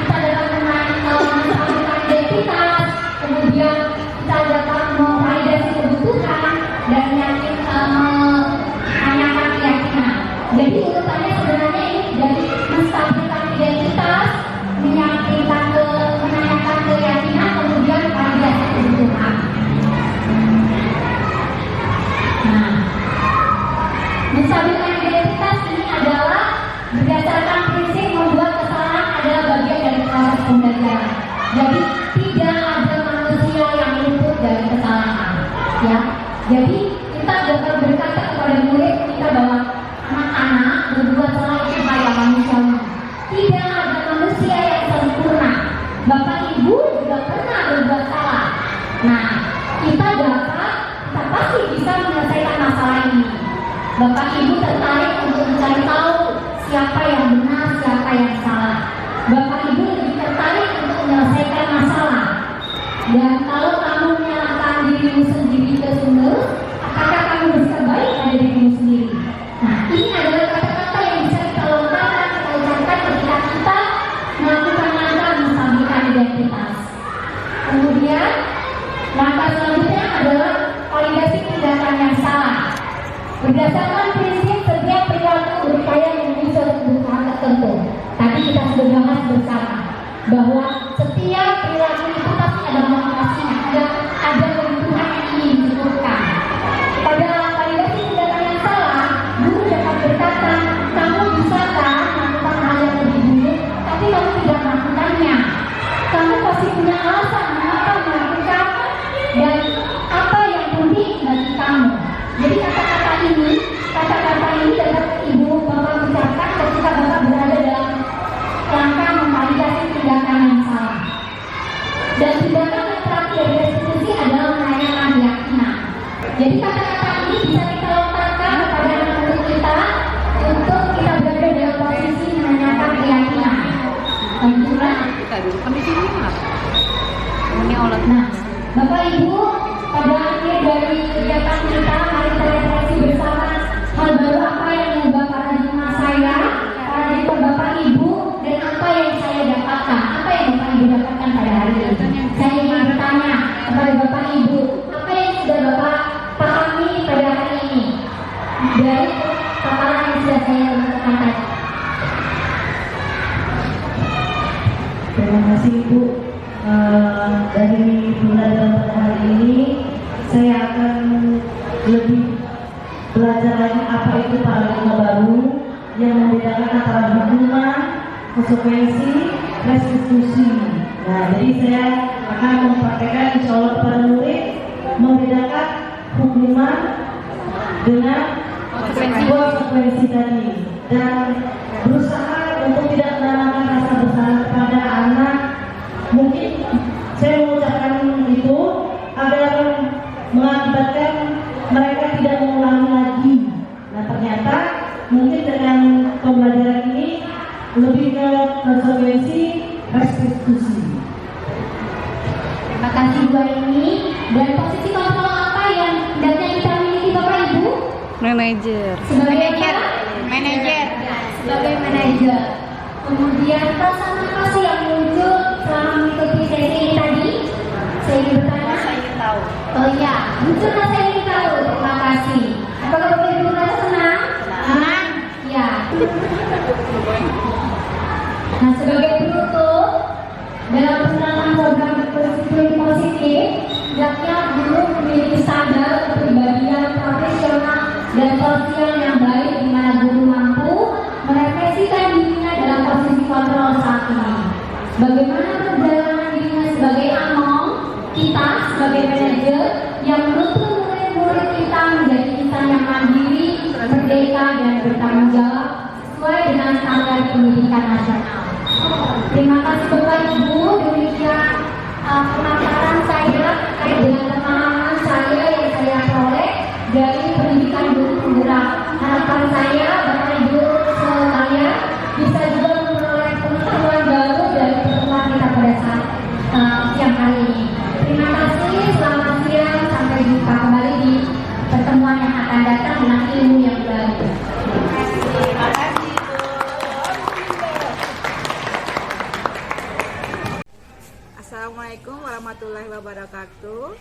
kita dapat menentukan identitas, kemudian kita dapat memvalidasi kebutuhan dan menanyakan keyakinan. Jadi urutannya sebenarnya ini dari menstabilkan identitas, menanyakan keyakinan, kemudian validasi kebutuhan. Nah, menstabilkan identitas ini adalah berdasarkan prinsip membuat kesalahan adalah bagian dari proses pembelajaran. Jadi tidak ada manusia yang luput dari kesalahan, ya. Jadi kita dapat berkata kepada murid kita bahwa anak-anak berbuat salah itu hal yang manusiawi. Tidak ada manusia yang sempurna. Bapak Ibu juga pernah berbuat salah. Nah, kita pasti bisa menyelesaikan masalah ini. Bapak Ibu tertarik untuk mencari tahu siapa yang benar, siapa yang salah. Bapak Ibu lebih tertarik untuk menyelesaikan masalah. Dan kalau kamu menyalahkan dirimu sendiri terus-menerus, apakah kamu bisa baik pada dirimu sendiri? Nah, ini adalah kata-kata yang bisa kita lontarkan, kita ucapkan ketika kita melakukan langkah menstabilkan identitas. Kemudian, langkah selanjutnya adalah validasi tindakan yang salah. Berdasarkan prinsip setiap perilaku berupaya memenuhi suatu kebutuhan tertentu. Tadi kita sudah bahas bersama bahwa setiap perilaku itu pasti ada motivasinya, ada kebutuhan yang ingin dicukupkan. Pada validasi tindakan yang salah, guru dapat berkata, kamu bisa kan melakukan hal yang lebih buruk, tapi kamu tidak melakukannya. Kamu pasti punya alasan mengapa melakukan dan apa yang penting bagi kamu. Jadi kata-kata ini dapat ibu bapak ucapkan ketika bapak berada dalam langkah memvalidasi tindakan yang salah. Dan tindakan yang terakhir dari restitusi adalah menanyakan keyakinan. Jadi kata-kata ini bisa kita lontarkan kepada anak-anak kita untuk kita berada dalam posisi menanyakan keyakinan. Lagi kita dulu kan di sini lah. Ini olah. Nah, Bapak Ibu, pada akhir dari kegiatan kita mari kita refleksi bersama hal baru apa yang mengubah paradigma saya, paradigma Bapak Ibu, dan apa yang saya dapatkan, apa yang Bapak Ibu dapatkan pada hari ini. Saya ingin bertanya kepada Bapak Ibu, apa yang sudah Bapak pahami pada hari ini dari paparan yang sudah saya lakukan tadi. Terima kasih Ibu. Dari pembelajaran pada hari ini saya akan lebih belajar lagi apa itu paradigma baru yang membedakan antara hukuman, konsekuensi, restitusi. Nah, jadi saya akan mempraktekkan insya Allah kepada murid membedakan hukuman dengan konsekuensi tadi dan berusaha untuk tidak menanamkan rasa bersalah kepada anak. Mungkin saya mengucapkan itu agar mengakibatkan mereka tidak mengulangi lagi. Nah, ternyata mungkin dengan pembelajaran ini lebih ke konsekuensi restitusi. Terima kasih Bu Aini. Dan posisi kontrol apa yang hendaknya kita miliki Bapak Ibu? Manajer. Sebagai apa? Manajer. Sebagai manajer. Kemudian perasaan apa sih yang muncul selama mengikuti sesi ini tadi? Saya ingin bertanya. Saya ingin tahu. Oh iya, muncul rasa ingin tahu. Terima kasih. Apakah Bapak Ibu merasa senang? Senang. Ya. Nah, sebagai penutup dalam penerapan program disiplin positif, hendaknya guru memiliki standar kepribadian profesional dan sosial yang baik, di mana guru mampu merefleksikan dirinya dalam posisi kontrol saat ini. Bagaimana perjalanan dirinya sebagai among, kita sebagai manajer yang menuntun murid-murid kita menjadi insan yang mandiri, merdeka dan bertanggung jawab sesuai dengan standar pendidikan nasional. Terima kasih Bapak Ibu, demikian pemaparan saya terkait dengan pemahaman saya yang saya peroleh dari pendidikan guru penggerak. Harapan saya Bapak Ibu sekalian bisa juga memperoleh pengetahuan baru dari pertemuan kita pada saat siang hari ini. Terima kasih, selamat siang, sampai jumpa kembali di pertemuan yang akan datang dengan ilmu yang baru. Terima kasih. Assalamualaikum warahmatullahi wabarakatuh.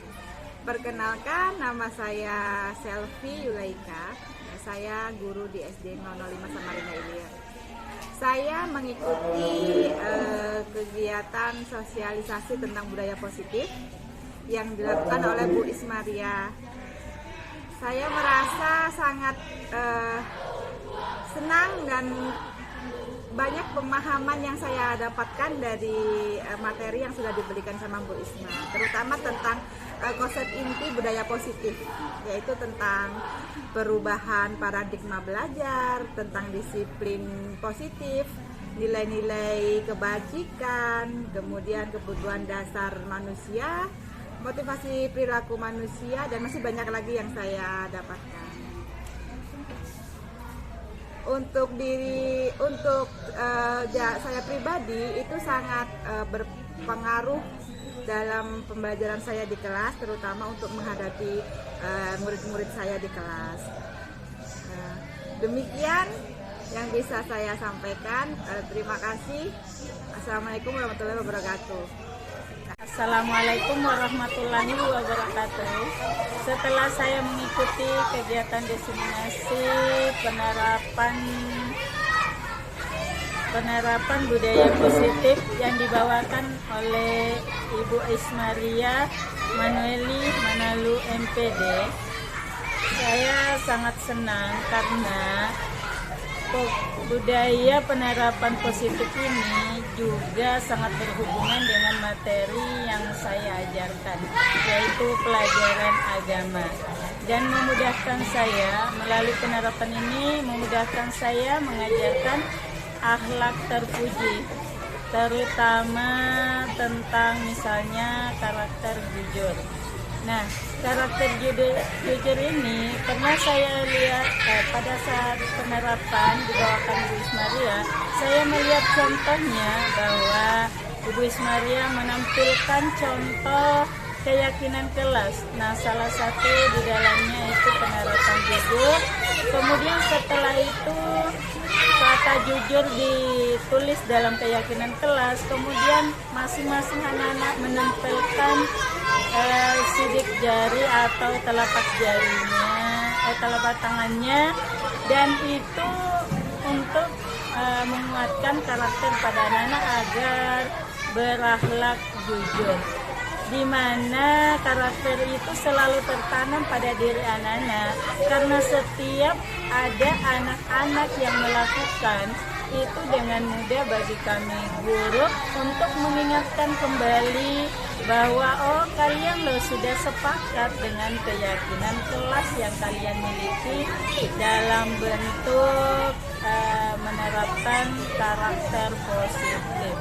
Perkenalkan, nama saya Selvi Yulaika. Saya guru di SD 005 Samarinda Ilir. Saya mengikuti kegiatan sosialisasi tentang budaya positif yang dilakukan oleh Bu Ismaria. Saya merasa sangat senang dan banyak pemahaman yang saya dapatkan dari materi yang sudah diberikan sama Bu Isma, terutama tentang konsep inti budaya positif, yaitu tentang perubahan paradigma belajar, tentang disiplin positif, nilai-nilai kebajikan, kemudian kebutuhan dasar manusia, motivasi perilaku manusia, dan masih banyak lagi yang saya dapatkan. Untuk saya pribadi itu sangat berpengaruh dalam pembelajaran saya di kelas, terutama untuk menghadapi murid-murid saya di kelas. Demikian yang bisa saya sampaikan. Terima kasih. Assalamualaikum warahmatullahi wabarakatuh. Assalamualaikum warahmatullahi wabarakatuh. Setelah saya mengikuti kegiatan diseminasi penerapan budaya positif yang dibawakan oleh Ibu Ismaria Manueli Manalu MPD, saya sangat senang karena budaya penerapan positif ini juga sangat berhubungan dengan materi yang saya ajarkan, yaitu pelajaran agama, dan memudahkan saya melalui penerapan ini, memudahkan saya mengajarkan akhlak terpuji, terutama tentang misalnya karakter jujur. Nah, karakter jujur ini pernah saya lihat pada saat penerapan dibawakan Bu Ismaria, saya melihat contohnya bahwa Ibu Ismaria menampilkan contoh keyakinan kelas. Nah, salah satu di dalamnya itu penerapan jujur. Kemudian setelah itu kata jujur ditulis dalam keyakinan kelas. Kemudian masing-masing anak-anak menempelkan sidik jari atau telapak jarinya, telapak tangannya, dan itu untuk menguatkan karakter pada anak-anak agar berakhlak jujur, di mana karakter itu selalu tertanam pada diri anak-anak, karena setiap ada anak-anak yang melakukan itu dengan mudah bagi kami guru untuk mengingatkan kembali bahwa oh kalian loh sudah sepakat dengan keyakinan kelas yang kalian miliki dalam bentuk menerapkan karakter positif,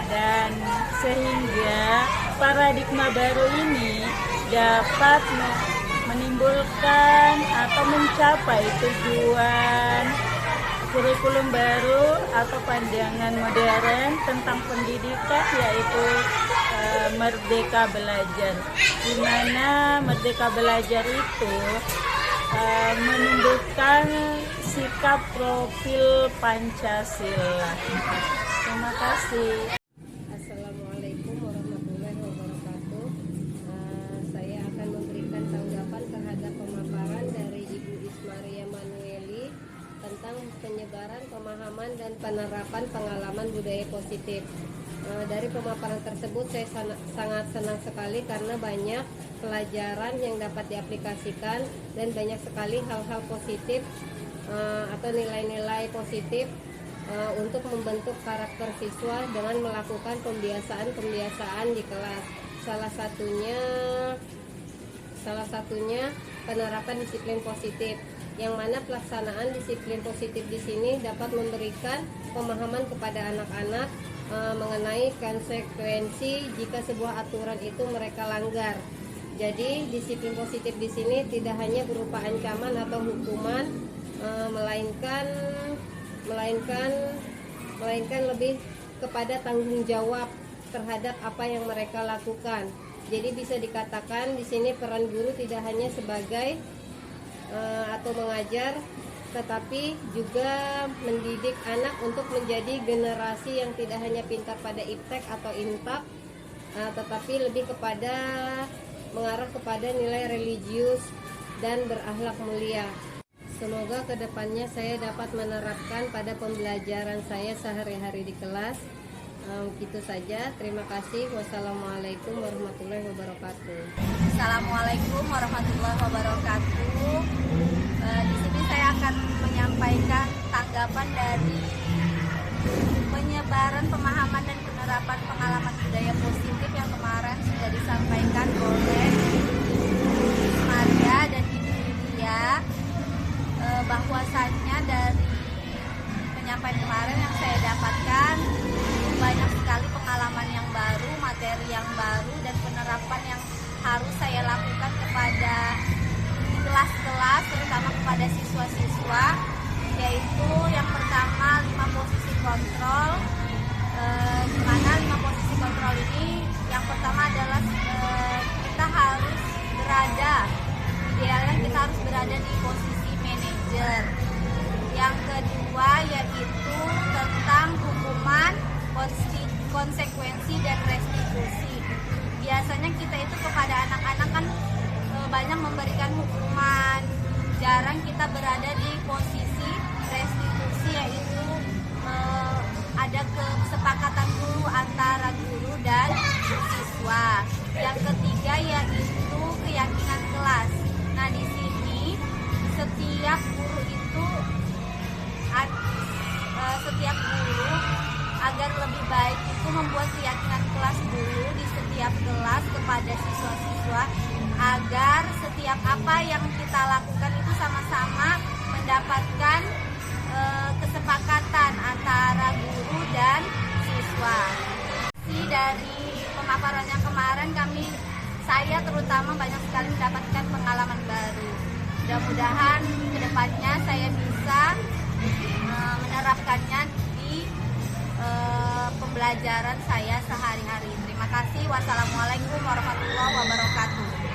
dan sehingga paradigma baru ini dapat menimbulkan atau mencapai tujuan kurikulum baru atau pandangan modern tentang pendidikan, yaitu Merdeka Belajar, di mana Merdeka Belajar itu menunjukkan sikap profil Pancasila. Terima kasih. Assalamualaikum warahmatullahi wabarakatuh. Saya akan memberikan tanggapan terhadap pemaparan dari Ibu Ismaria Manueli tentang penyebaran pemahaman dan penerapan pengalaman budaya positif. Dari pemaparan tersebut saya sangat senang sekali karena banyak pelajaran yang dapat diaplikasikan dan banyak sekali hal-hal positif atau nilai-nilai positif untuk membentuk karakter siswa dengan melakukan pembiasaan di kelas. Salah satunya penerapan disiplin positif, yang mana pelaksanaan disiplin positif di sini dapat memberikan pemahaman kepada anak-anak mengenai konsekuensi jika sebuah aturan itu mereka langgar. Jadi disiplin positif di sini tidak hanya berupa ancaman atau hukuman, melainkan lebih kepada tanggung jawab terhadap apa yang mereka lakukan. Jadi bisa dikatakan di sini peran guru tidak hanya sebagai atau mengajar, tetapi juga mendidik anak untuk menjadi generasi yang tidak hanya pintar pada iptek atau intap, tetapi lebih kepada mengarah kepada nilai religius dan berakhlak mulia. Semoga kedepannya saya dapat menerapkan pada pembelajaran saya sehari-hari di kelas. Gitu saja, terima kasih. Wassalamualaikum warahmatullahi wabarakatuh. Assalamualaikum warahmatullahi wabarakatuh. Di sini saya akan menyampaikan tanggapan dari penyebaran pemahaman dan penerapan pengalaman budaya positif yang kemarin sudah disampaikan oleh Maria dan Ibu Lydia. Bahwasannya dari penyampaian kemarin yang saya dapatkan banyak sekali pengalaman yang baru, materi yang baru, dan penerapan yang harus saya lakukan kepada kelas-kelas, terutama kepada siswa-siswa, yaitu yang pertama 5 posisi kontrol. Di mana 5 posisi kontrol ini yang pertama adalah kita harus berada, idealnya kita harus berada di posisi manajer. Yang kedua yaitu tentang hukuman, konsekuensi, dan restitusi. Biasanya kita itu kepada anak-anak kan banyak memberikan hukuman, jarang kita berada di posisi restitusi, yaitu ada kesepakatan dulu antara guru dan siswa. Yang ketiga yaitu keyakinan kelas. Nah, di sini setiap guru agar lebih baik itu membuat keyakinan kelas dulu di setiap kelas kepada siswa-siswa, agar setiap apa yang kita lakukan itu sama-sama mendapatkan kesepakatan antara guru dan siswa. Dari pemaparan yang kemarin saya terutama banyak sekali mendapatkan pengalaman baru. Mudah-mudahan kedepannya saya bisa menerapkannya di pembelajaran saya sehari-hari. Terima kasih. Wassalamualaikum warahmatullahi wabarakatuh.